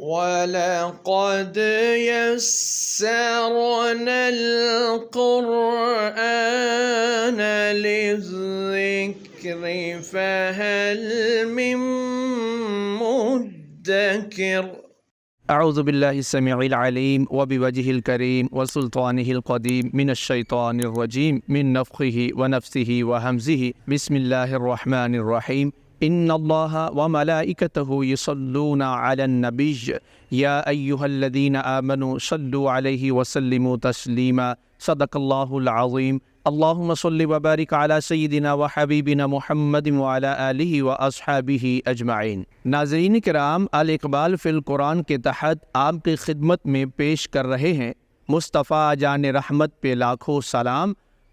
وَلَقَدْ يَسَّرْنَا الْقُرْآنَ لِلذِّكْرِ فَهَلْ مِن مُّدَّكِرٍ۔ اعوذ باللہ السمیع العلیم وبوجہ الکریم وسلطانہ القدیم من الشیطان الرجیم من نفخہ ونفثہ وہمزہ بسم اللہ الرحمن الرحیم ان اللہ وملائکتہ یصلون علی النبی یا ایہا الذین آمنوا صلوا علیہ وسلموا تسلیما صدق اللہ العظیم۔ اللہم صل وبارک علی سیدنا وحبیبنا محمد وعلی آلہ واصحابہ اجمعین۔ ناظرین کرام، الاقبال فی القرآن کے تحت آپ کی خدمت میں پیش کر رہے ہیں مصطفیٰ جان رحمت پہ لاکھوں سلام،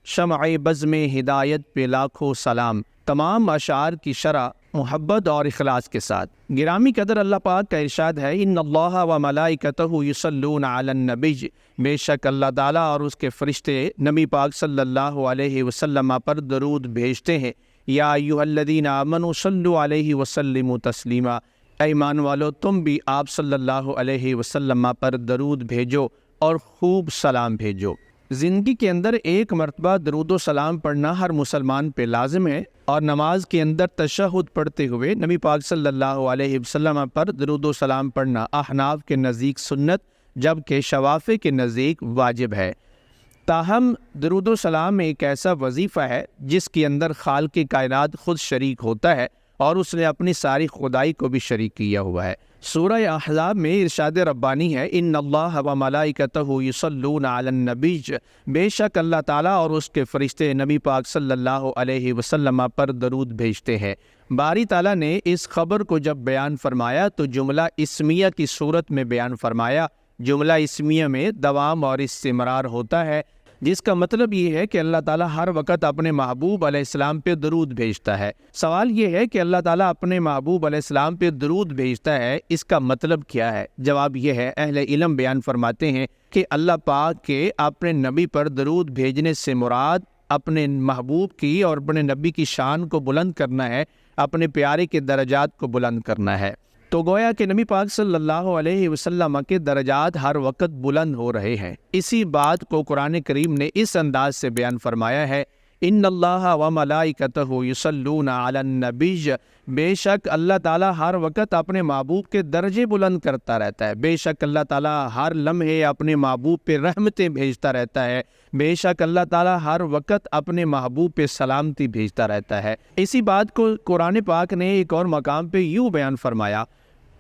شمع بزم ہدایت پہ لاکھوں سلام، تمام اشعار کی شرح محبت اور اخلاص کے ساتھ۔ گرامی قدر، اللہ پاک کا ارشاد ہے ان اللہ و ملائکتہ یصلون علی النبی، بے شک اللہ تعالیٰ اور اس کے فرشتے نبی پاک صلی اللہ علیہ وسلم پر درود بھیجتے ہیں۔ یا ایھا الذین آمنوا صلوا علیہ وسلموا تسلیما، اے ایمان والو تم بھی آپ صلی اللہ علیہ وسلم پر درود بھیجو اور خوب سلام بھیجو۔ زندگی کے اندر ایک مرتبہ درود و سلام پڑھنا ہر مسلمان پہ لازم ہے، اور نماز کے اندر تشہد پڑھتے ہوئے نبی پاک صلی اللہ علیہ وسلم پر درود و سلام پڑھنا احناف کے نزدیک سنت، جبکہ شوافی کے نزدیک واجب ہے۔ تاہم درود و سلام ایک ایسا وظیفہ ہے جس کے اندر خالق کائنات خود شریک ہوتا ہے، اور اس نے اپنی ساری خدائی کو بھی شریک کیا ہوا ہے۔ سورہ احزاب میں ارشاد ربانی ہے ان اللہ و ملائکتہ یصلون علی النبی، بے شک اللہ تعالیٰ اور اس کے فرشتے نبی پاک صلی اللہ علیہ وسلم پر درود بھیجتے ہیں۔ باری تعالیٰ نے اس خبر کو جب بیان فرمایا تو جملہ اسمیہ کی صورت میں بیان فرمایا۔ جملہ اسمیہ میں دوام اور استمرار ہوتا ہے، جس کا مطلب یہ ہے کہ اللہ تعالیٰ ہر وقت اپنے محبوب علیہ السلام پہ درود بھیجتا ہے۔ سوال یہ ہے کہ اللہ تعالیٰ اپنے محبوب علیہ السلام پہ درود بھیجتا ہے، اس کا مطلب کیا ہے؟ جواب یہ ہے، اہل علم بیان فرماتے ہیں کہ اللہ پاک کے اپنے نبی پر درود بھیجنے سے مراد اپنے محبوب کی اور اپنے نبی کی شان کو بلند کرنا ہے، اپنے پیارے کے درجات کو بلند کرنا ہے۔ تو گویا کہ نبی پاک صلی اللہ علیہ وسلم کے درجات ہر وقت بلند ہو رہے ہیں۔ اسی بات کو قرآن کریم نے اس انداز سے بیان فرمایا ہے ان اللہ و ملائکتہ یصلون علی النبی، بے شک اللہ تعالیٰ ہر وقت اپنے محبوب کے درجے بلند کرتا رہتا ہے، بے شک اللہ تعالیٰ ہر لمحے اپنے محبوب پہ رحمتیں بھیجتا رہتا ہے، بے شک اللہ تعالیٰ ہر وقت اپنے محبوب پہ سلامتی بھیجتا رہتا ہے۔ اسی بات کو قرآن پاک نے ایک اور مقام پہ یوں بیان فرمایا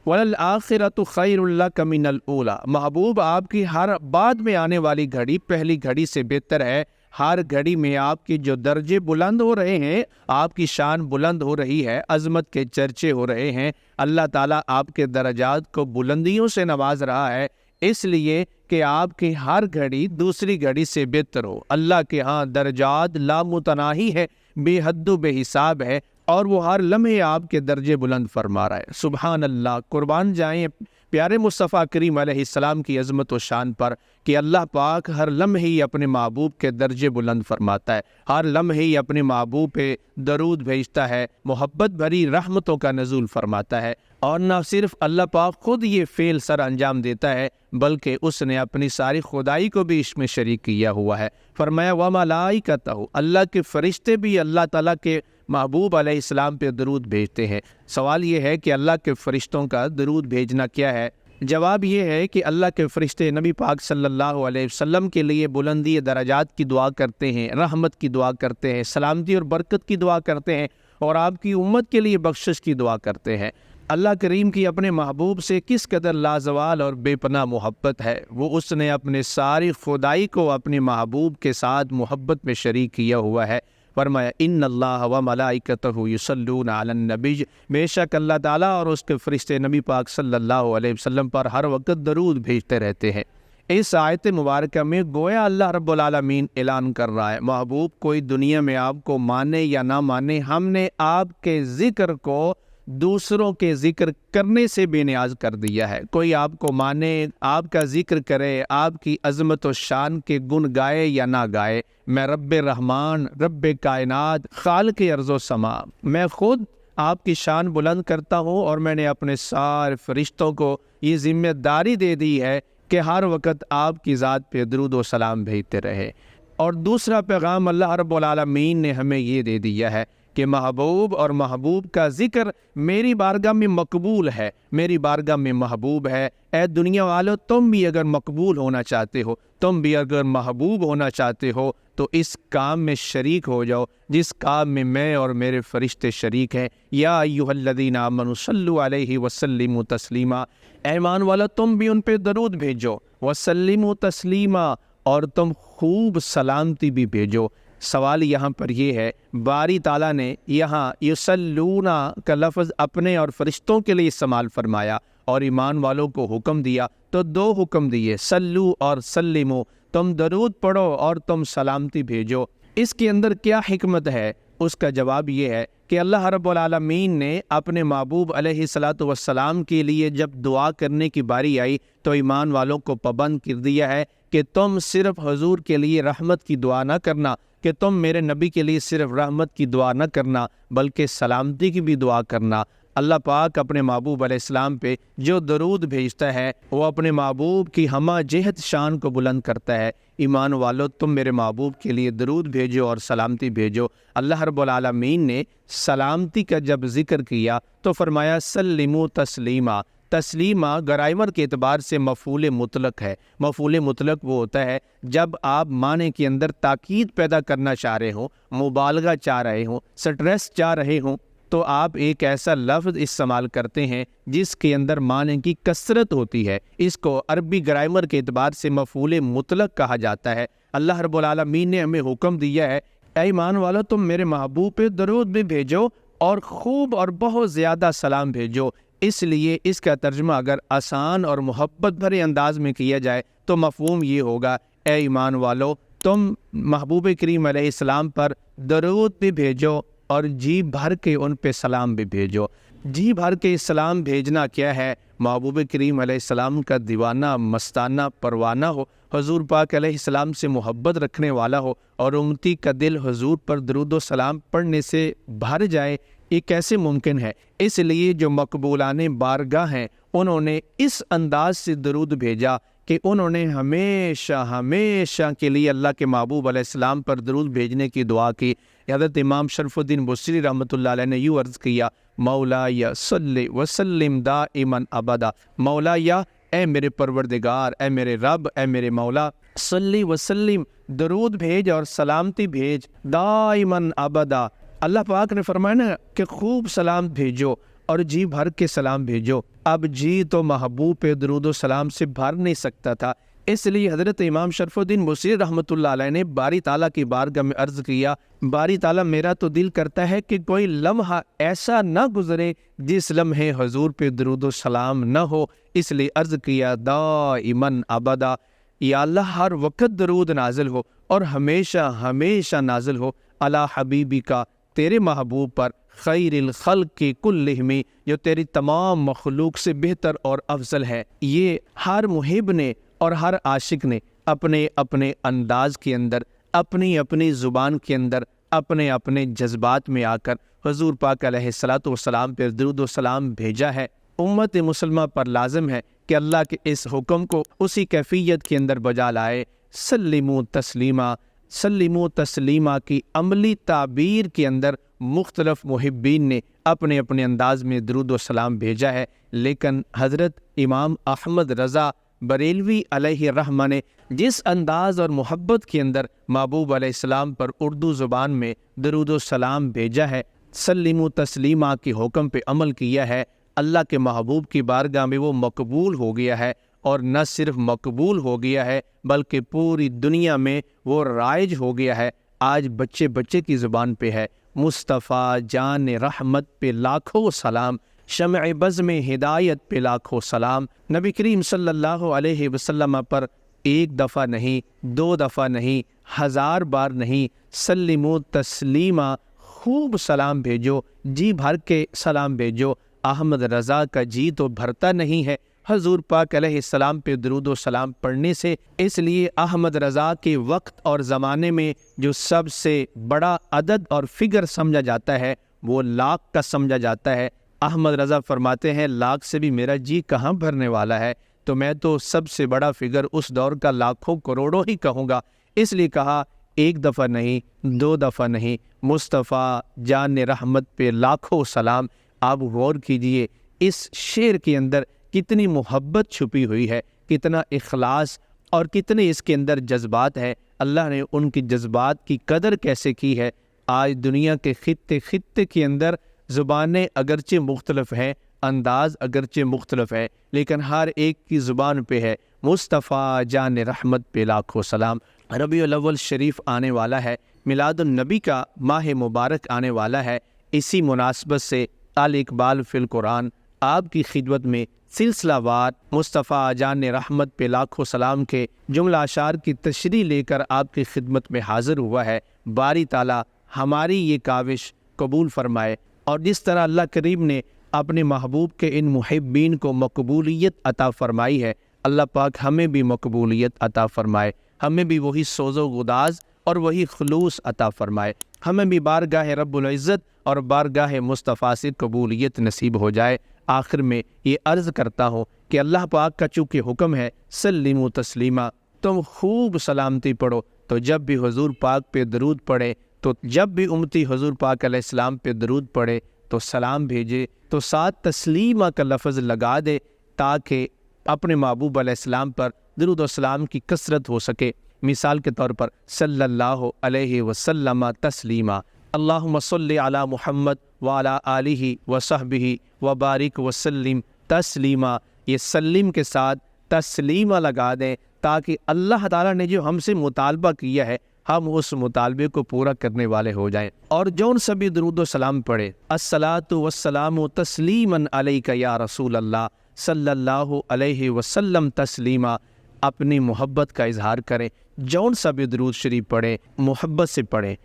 وَلَلْآخِرَةُ خَيْرٌ لَكَ مِنَ الْأُولَىٰ، محبوب آپ کی ہر بعد میں آنے والی گھڑی پہلی گھڑی سے بہتر ہے۔ ہر گھڑی میں آپ کے جو درجے بلند ہو رہے ہیں، آپ کی شان بلند ہو رہی ہے، عظمت کے چرچے ہو رہے ہیں، اللہ تعالیٰ آپ کے درجات کو بلندیوں سے نواز رہا ہے، اس لیے کہ آپ کی ہر گھڑی دوسری گھڑی سے بہتر ہو۔ اللہ کے ہاں درجات لامتناہی ہے، بے حد و بے حساب ہے، اور وہ ہر لمحے آپ کے درجے بلند فرما رہا ہے۔ سبحان اللہ، قربان جائیں پیارے مصطفیٰ کریم علیہ السلام کی عظمت و شان پر کہ اللہ پاک ہر لمحے ہی اپنے محبوب کے درجے بلند فرماتا ہے، ہر لمحے ہی اپنے محبوب پہ درود بھیجتا ہے، محبت بھری رحمتوں کا نزول فرماتا ہے۔ اور نہ صرف اللہ پاک خود یہ فعل سر انجام دیتا ہے، بلکہ اس نے اپنی ساری خدائی کو بھی اس میں شریک کیا ہوا ہے۔ فرمایا وَمَلَائِکَتَہُ، اللہ کے فرشتے بھی اللہ تعالیٰ کے محبوب علیہ السلام پہ درود بھیجتے ہیں۔ سوال یہ ہے کہ اللہ کے فرشتوں کا درود بھیجنا کیا ہے؟ جواب یہ ہے کہ اللہ کے فرشتے نبی پاک صلی اللہ علیہ وسلم کے لیے بلندی درجات کی دعا کرتے ہیں، رحمت کی دعا کرتے ہیں، سلامتی اور برکت کی دعا کرتے ہیں، اور آپ کی امت کے لیے بخشش کی دعا کرتے ہیں۔ اللہ کریم کی اپنے محبوب سے کس قدر لازوال اور بے پناہ محبت ہے، وہ اس نے اپنے ساری خدائی کو اپنے محبوب کے ساتھ محبت میں شریک کیا ہوا ہے۔ فرمایا ان اللہ و ملائکتہ یصلون علی النبی، بے شک اللہ تعالیٰ اور اس کے فرشتے نبی پاک صلی اللہ علیہ وسلم پر ہر وقت درود بھیجتے رہتے ہیں۔ اس آیت مبارکہ میں گویا اللہ رب العالمین اعلان کر رہا ہے، محبوب کوئی دنیا میں آپ کو مانے یا نہ مانے، ہم نے آپ کے ذکر کو دوسروں کے ذکر کرنے سے بے نیاز کر دیا ہے۔ کوئی آپ کو مانے، آپ کا ذکر کرے، آپ کی عظمت و شان کے گن گائے یا نہ گائے، میں رب رحمان، رب کائنات، خالق ارض و سما، میں خود آپ کی شان بلند کرتا ہوں، اور میں نے اپنے سارے فرشتوں کو یہ ذمہ داری دے دی ہے کہ ہر وقت آپ کی ذات پہ درود و سلام بھیجتے رہے۔ اور دوسرا پیغام اللہ رب العالمین نے ہمیں یہ دے دیا ہے کہ محبوب اور محبوب کا ذکر میری بارگاہ میں مقبول ہے، میری بارگاہ میں محبوب ہے۔ اے دنیا والو، تم بھی اگر مقبول ہونا چاہتے ہو، تم بھی اگر محبوب ہونا چاہتے ہو، تو اس کام میں شریک ہو جاؤ جس کام میں اور میرے فرشتے شریک ہیں۔ یا ایھا الذین آمنوا صلوا علیہ وسلموا تسلیما، اے ایمان والا تم بھی ان پہ درود بھیجو، وسلموا تسلیما، اور تم خوب سلامتی بھی بھیجو۔ سوال یہاں پر یہ ہے، باری تعالیٰ نے یہاں یصلون کا لفظ اپنے اور فرشتوں کے لیے استعمال فرمایا اور ایمان والوں کو حکم دیا، تو دو حکم دیے، سلو اور سلمو، تم درود پڑھو اور تم سلامتی بھیجو۔ اس کے اندر کیا حکمت ہے؟ اس کا جواب یہ ہے کہ اللہ رب العالمین نے اپنے محبوب علیہ الصلاۃ والسلام کے لیے جب دعا کرنے کی باری آئی تو ایمان والوں کو پابند کر دیا ہے کہ تم صرف حضور کے لیے رحمت کی دعا نہ کرنا، کہ تم میرے نبی کے لیے صرف رحمت کی دعا نہ کرنا بلکہ سلامتی کی بھی دعا کرنا۔ اللہ پاک اپنے محبوب علیہ السلام پہ جو درود بھیجتا ہے وہ اپنے محبوب کی ہمہ جہت شان کو بلند کرتا ہے۔ ایمان والو، تم میرے محبوب کے لیے درود بھیجو اور سلامتی بھیجو۔ اللہ رب العالمین نے سلامتی کا جب ذکر کیا تو فرمایا سلموا تسلیما۔ تسلیمہ گرامر کے اعتبار سے مفعول مطلق ہے۔ مفعول مطلق وہ ہوتا ہے جب آپ معنی کے اندر تاکید پیدا کرنا چاہ رہے ہوں، مبالغہ چاہ رہے ہوں، سٹریس چاہ رہے ہوں، تو آپ ایک ایسا لفظ استعمال کرتے ہیں جس کے اندر معنی کی کثرت ہوتی ہے۔ اس کو عربی گرامر کے اعتبار سے مفعول مطلق کہا جاتا ہے۔ اللہ رب العالمین نے ہمیں حکم دیا ہے، اے ایمان والو تم میرے محبوب پہ درود بھی بھیجو اور خوب اور بہت زیادہ سلام بھیجو۔ اس لیے اس کا ترجمہ اگر آسان اور محبت بھرے انداز میں کیا جائے تو مفہوم یہ ہوگا، اے ایمان والو تم محبوب کریم علیہ السلام پر درود بھی بھیجو اور جی بھر کے ان پہ سلام بھی بھیجو۔ جی بھر کے سلام بھیجنا کیا ہے؟ محبوب کریم علیہ السلام کا دیوانہ مستانہ پروانہ ہو، حضور پاک علیہ السلام سے محبت رکھنے والا ہو اور امتی کا دل حضور پر درود و سلام پڑھنے سے بھر جائے، یہ کیسے ممکن ہے؟ اس لیے جو مقبولان بارگاہ ہیں انہوں نے اس انداز سے درود بھیجا کہ انہوں نے ہمیشہ کے لیے اللہ کے محبوب علیہ السلام پر درود بھیجنے کی دعا کی۔ حضرت امام شرف الدین بصری رحمۃ اللہ علیہ نے یوں عرض کیا، مولایا صلی وسلم دائما ابدا، مولایا اے میرے پروردگار، اے میرے رب، اے میرے مولا، صلی وسلم درود بھیج اور سلامتی بھیج، دائما ابدا۔ اللہ پاک نے فرمایا نا کہ خوب سلام بھیجو اور جی بھر کے سلام بھیجو۔ اب جی تو محبوب پہ درود و سلام سے بھر نہیں سکتا تھا، اس لیے حضرت امام شرف الدین بصری رحمۃ اللہ علیہ نے باری تعالیٰ کی بارگاہ میں عرض کیا، باری تعالیٰ میرا تو دل کرتا ہے کہ کوئی لمحہ ایسا نہ گزرے جس لمحے حضور پہ درود و سلام نہ ہو، اس لیے عرض کیا دائماً ابدا، یا اللہ ہر وقت درود نازل ہو اور ہمیشہ نازل ہو علی حبیبی کا، تیرے محبوب پر، خیر الخلق کی کلہم، جو تیری تمام مخلوق سے بہتر اور افضل ہے۔ یہ ہر محب نے اور ہر عاشق نے اپنے اپنے انداز کے اندر، اپنی زبان کے اندر، اپنے جذبات میں آ کر حضور پاک علیہ الصلاۃ والسلام پر درود و سلام بھیجا ہے۔ امت مسلمہ پر لازم ہے کہ اللہ کے اس حکم کو اسی کیفیت کے اندر بجا لائے۔ سلموا تسلیما، سلموا تسلیما کی عملی تعبیر کے اندر مختلف محبین نے اپنے انداز میں درود و سلام بھیجا ہے، لیکن حضرت امام احمد رضا بریلوی علیہ الرحمہ نے جس انداز اور محبت کے اندر محبوب علیہ السلام پر اردو زبان میں درود و سلام بھیجا ہے، سلموا تسلیما کے حکم پہ عمل کیا ہے، اللہ کے محبوب کی بارگاہ میں وہ مقبول ہو گیا ہے، اور نہ صرف مقبول ہو گیا ہے بلکہ پوری دنیا میں وہ رائج ہو گیا ہے۔ آج بچے کی زبان پہ ہے، مصطفیٰ جان رحمت پہ لاکھوں سلام، شمع بزم ہدایت پہ لاکھوں سلام۔ نبی کریم صلی اللہ علیہ وسلم پر ایک دفعہ نہیں، دو دفعہ نہیں، 1000 بار نہیں، سلموا تسلیما، خوب سلام بھیجو، جی بھر کے سلام بھیجو۔ احمد رضا کا جی تو بھرتا نہیں ہے حضور پاک علیہ السلام پہ درود و سلام پڑھنے سے، اس لیے احمد رضا کے وقت اور زمانے میں جو سب سے بڑا عدد اور فگر سمجھا جاتا ہے وہ لاکھ کا سمجھا جاتا ہے۔ احمد رضا فرماتے ہیں لاکھ سے بھی میرا جی کہاں بھرنے والا ہے، تو میں تو سب سے بڑا فگر اس دور کا لاکھوں کروڑوں ہی کہوں گا۔ اس لیے کہا ایک دفعہ نہیں، دو دفعہ نہیں، مصطفیٰ جان رحمت پہ لاکھوں سلام۔ آپ غور کیجئے اس شعر کے اندر کتنی محبت چھپی ہوئی ہے، کتنا اخلاص اور کتنے اس کے اندر جذبات ہے۔ اللہ نے ان کی جذبات کی قدر کیسے کی ہے۔ آج دنیا کے خطے خطے کے اندر زبانیں اگرچہ مختلف ہیں، انداز اگرچہ مختلف ہے، لیکن ہر ایک کی زبان پہ ہے مصطفیٰ جان رحمت پہ لاکھوں سلام۔ ربیع الاول شریف آنے والا ہے، میلاد النبی کا ماہ مبارک آنے والا ہے۔ اسی مناسبت سے الاقبال فی القرآن آپ کی خدمت میں سلسلہ وار مصطفیٰ جان رحمت پہ لاکھوں سلام کے جملہ اشعار کی تشریح لے کر آپ کی خدمت میں حاضر ہوا ہے۔ باری تعالیٰ ہماری یہ کاوش قبول فرمائے، اور جس طرح اللہ کریم نے اپنے محبوب کے ان محبین کو مقبولیت عطا فرمائی ہے، اللہ پاک ہمیں بھی مقبولیت عطا فرمائے، ہمیں بھی وہی سوز و گداز اور وہی خلوص عطا فرمائے، ہمیں بھی بارگاہ رب العزت اور بارگاہ مصطفیٰ سے قبولیت نصیب ہو جائے۔ آخر میں یہ عرض کرتا ہوں کہ اللہ پاک کا چونکہ حکم ہے سلموا تسلیما، تم خوب سلامتی پڑھو، تو جب بھی حضور پاک پہ درود پڑھے، تو جب بھی امتی حضور پاک علیہ السلام پہ درود پڑھے تو سلام بھیجے، تو ساتھ تسلیمہ کا لفظ لگا دے تاکہ اپنے محبوب علیہ السلام پر درود و سلام کی کثرت ہو سکے۔ مثال کے طور پر صلی اللہ علیہ وسلم تسلیما، اللہم صلی علی محمد وعلی آلہ وصحبہ وبارک وسلم تسلیما۔ یہ سلم کے ساتھ تسلیمہ لگا دیں تاکہ اللہ تعالیٰ نے جو ہم سے مطالبہ کیا ہے ہم اس مطالبے کو پورا کرنے والے ہو جائیں۔ اور جون سبھی درود و سلام پڑھے، الصلاۃ والسلام تسلیما علیک یا رسول اللہ صلی اللہ علیہ وسلم تسلیما، اپنی محبت کا اظہار کریں۔ جون سبھی درود شریف پڑھے، محبت سے پڑھے،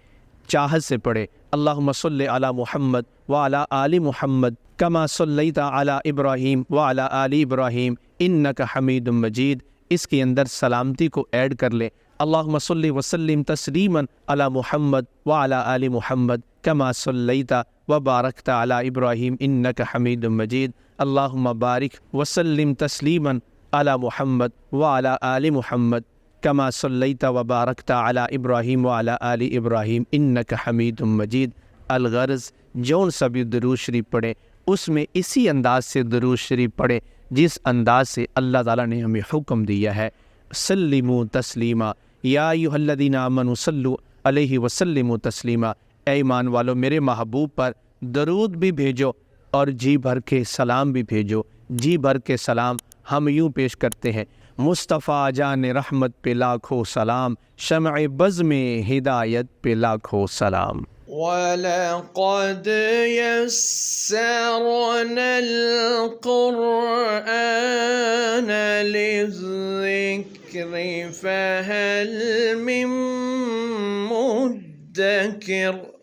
چاہت سے پڑھے۔ اللہم صلی علی محمد وعلی آل محمد کما صلیت علی ابراہیم وعلی آل ابراہیم انک حمید مجید۔ اس کے اندر سلامتی کو ایڈ کر لیں، اللہم صلی وسلم تسلیما علی محمد وعلی آل محمد کما صلیت وبارکت علی ابراہیم انک حمید مجید۔ اللہم بارک وسلم تسلیما علی محمد وعلی آل محمد کما صلیت وبارکت علی ابراہیم وعلی آل ابراہیم انک حمید مجید۔ الغرض جون سبھی درود شریف پڑھیں اس میں اسی انداز سے درود شریف پڑھیں جس انداز سے اللہ تعالیٰ نے ہمیں حکم دیا ہے۔ سلموا تسلیما، یا ایھا الذین آمنوا صلوا علیہ وسلموا تسلیما، اے ایمان والو میرے محبوب پر درود بھی بھیجو اور جی بھر کے سلام بھی بھیجو۔ جی بھر کے سلام ہم یوں پیش کرتے ہیں، مصطفیٰ جان رحمت پہ لاکھوں سلام، شمع بز میں ہدایت پہ لاکھوں سلام۔ وَلَقَدْ يَسَّرْنَا الْقُرْآنَ لِلذِّكْرِ فَهَلْ مِن مُّدَّكِرٍ